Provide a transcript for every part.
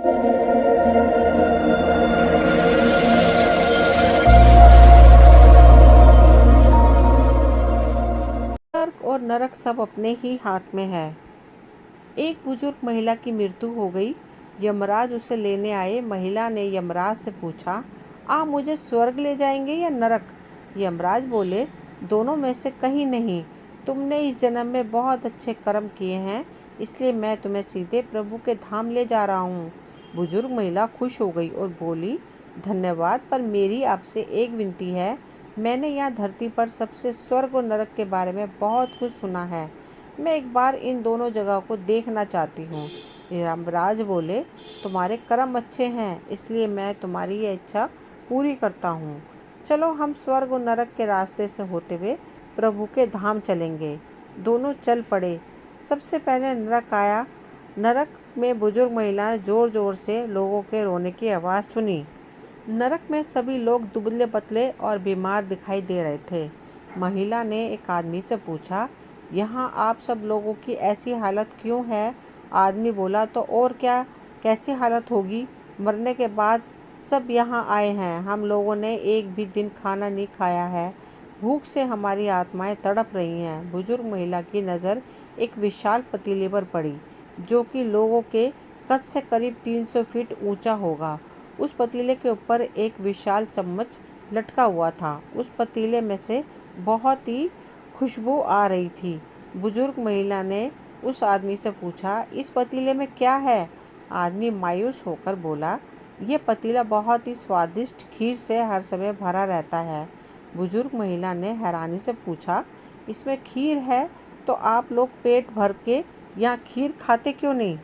स्वर्ग और नरक सब अपने ही हाथ में है। एक बुजुर्ग महिला की मृत्यु हो गई। यमराज उसे लेने आए। महिला ने यमराज से पूछा, आप मुझे स्वर्ग ले जाएंगे या नरक? यमराज बोले, दोनों में से कहीं नहीं। तुमने इस जन्म में बहुत अच्छे कर्म किए हैं, इसलिए मैं तुम्हें सीधे प्रभु के धाम ले जा रहा हूँ। बुजुर्ग महिला खुश हो गई और बोली, धन्यवाद, पर मेरी आपसे एक विनती है। मैंने यहाँ धरती पर सबसे स्वर्ग और नरक के बारे में बहुत कुछ सुना है। मैं एक बार इन दोनों जगह को देखना चाहती हूँ। यमराज बोले, तुम्हारे कर्म अच्छे हैं, इसलिए मैं तुम्हारी ये इच्छा पूरी करता हूँ। चलो हम स्वर्ग और नरक के रास्ते से होते हुए प्रभु के धाम चलेंगे। दोनों चल पड़े। सबसे पहले नरक आया। नरक में बुजुर्ग महिला ने जोर जोर से लोगों के रोने की आवाज़ सुनी। नरक में सभी लोग दुबले पतले और बीमार दिखाई दे रहे थे। महिला ने एक आदमी से पूछा, यहाँ आप सब लोगों की ऐसी हालत क्यों है? आदमी बोला, तो और क्या, कैसी हालत होगी? मरने के बाद सब यहाँ आए हैं। हम लोगों ने एक भी दिन खाना नहीं खाया है। भूख से हमारी आत्माएं तड़प रही हैं। बुजुर्ग महिला की नज़र एक विशाल पतीले पर पड़ी, जो कि लोगों के कद से करीब 300 फीट ऊंचा होगा। उस पतीले के ऊपर एक विशाल चम्मच लटका हुआ था। उस पतीले में से बहुत ही खुशबू आ रही थी। बुजुर्ग महिला ने उस आदमी से पूछा, इस पतीले में क्या है? आदमी मायूस होकर बोला, यह पतीला बहुत ही स्वादिष्ट खीर से हर समय भरा रहता है। बुजुर्ग महिला ने हैरानी से पूछा, इसमें खीर है तो आप लोग पेट भर के यहाँ खीर खाते क्यों नहीं?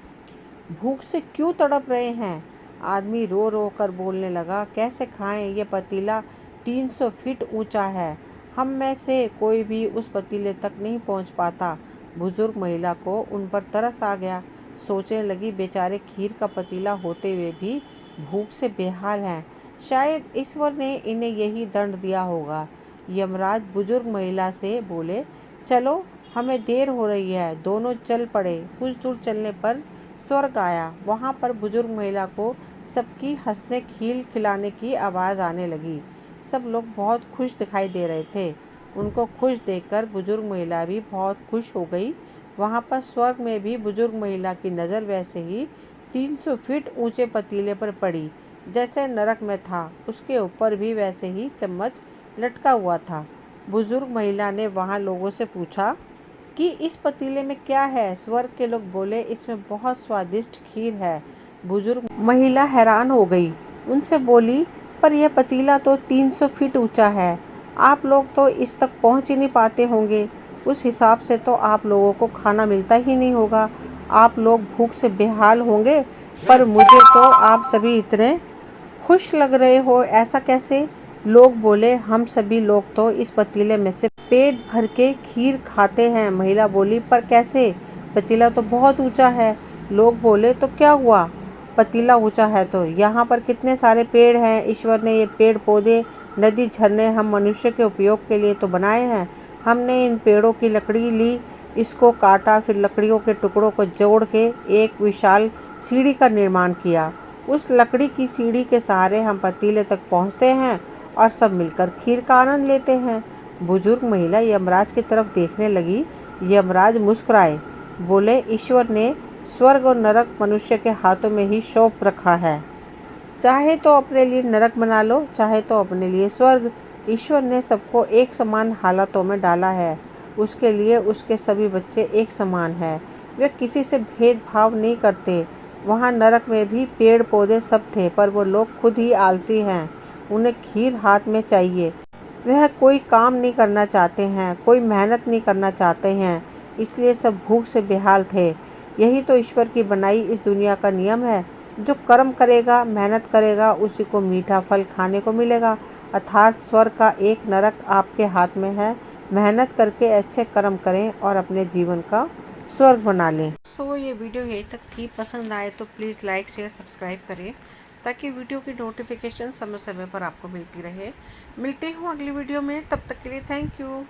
भूख से क्यों तड़प रहे हैं? आदमी रो रो कर बोलने लगा, कैसे खाएं? ये पतीला 300 फीट ऊंचा है। हम में से कोई भी उस पतीले तक नहीं पहुंच पाता। बुजुर्ग महिला को उन पर तरस आ गया। सोचने लगी, बेचारे खीर का पतीला होते हुए भी भूख से बेहाल हैं। शायद ईश्वर ने इन्हें यही दंड दिया होगा। यमराज बुजुर्ग महिला से बोले, चलो हमें देर हो रही है। दोनों चल पड़े। कुछ दूर चलने पर स्वर्ग आया। वहाँ पर बुजुर्ग महिला को सबकी हंसने खील खिलाने की आवाज़ आने लगी। सब लोग बहुत खुश दिखाई दे रहे थे। उनको खुश देखकर बुजुर्ग महिला भी बहुत खुश हो गई। वहाँ पर स्वर्ग में भी बुजुर्ग महिला की नज़र वैसे ही 300 फीट ऊंचे पतीले पर पड़ी जैसे नरक में था। उसके ऊपर भी वैसे ही चम्मच लटका हुआ था। बुजुर्ग महिला ने वहाँ लोगों से पूछा कि इस पतीले में क्या है? स्वर्ग के लोग बोले, इसमें बहुत स्वादिष्ट खीर है। बुजुर्ग महिला हैरान हो गई। उनसे बोली, पर यह पतीला तो 300 फीट ऊंचा है। आप लोग तो इस तक पहुंच ही नहीं पाते होंगे। उस हिसाब से तो आप लोगों को खाना मिलता ही नहीं होगा। आप लोग भूख से बेहाल होंगे। पर मुझे तो आप सभी इतने खुश लग रहे हो, ऐसा कैसे? लोग बोले, हम सभी लोग तो इस पतीले में से पेट भर के खीर खाते हैं। महिला बोली, पर कैसे? पतीला तो बहुत ऊंचा है। लोग बोले, तो क्या हुआ? पतीला ऊंचा है तो यहाँ पर कितने सारे पेड़ हैं। ईश्वर ने ये पेड़ पौधे, नदी, झरने हम मनुष्य के उपयोग के लिए तो बनाए हैं। हमने इन पेड़ों की लकड़ी ली, इसको काटा, फिर लकड़ियों के टुकड़ों को जोड़ के एक विशाल सीढ़ी का निर्माण किया। उस लकड़ी की सीढ़ी के सहारे हम पतीले तक पहुँचते हैं और सब मिलकर खीर का आनंद लेते हैं। बुजुर्ग महिला यमराज की तरफ देखने लगी। यमराज मुस्कुराए, बोले, ईश्वर ने स्वर्ग और नरक मनुष्य के हाथों में ही सौंप रखा है। चाहे तो अपने लिए नरक बना लो, चाहे तो अपने लिए स्वर्ग। ईश्वर ने सबको एक समान हालातों में डाला है। उसके लिए उसके सभी बच्चे एक समान हैं। वे किसी से भेदभाव नहीं करते। वहाँ नरक में भी पेड़ पौधे सब थे, पर वो लोग खुद ही आलसी हैं। उन्हें खीर हाथ में चाहिए। वह कोई काम नहीं करना चाहते हैं, कोई मेहनत नहीं करना चाहते हैं, इसलिए सब भूख से बेहाल थे। यही तो ईश्वर की बनाई इस दुनिया का नियम है। जो कर्म करेगा, मेहनत करेगा, उसी को मीठा फल खाने को मिलेगा। अर्थात स्वर्ग का एक, नरक आपके हाथ में है। मेहनत करके अच्छे कर्म करें और अपने जीवन का स्वर्ग बना लें। तो ये वीडियो यहीं तक थी। पसंद आए तो प्लीज़ लाइक शेयर सब्सक्राइब करें, ताकि वीडियो की नोटिफिकेशन समय समय पर आपको मिलती रहे। मिलते हूँ अगली वीडियो में, तब तक के लिए थैंक यू।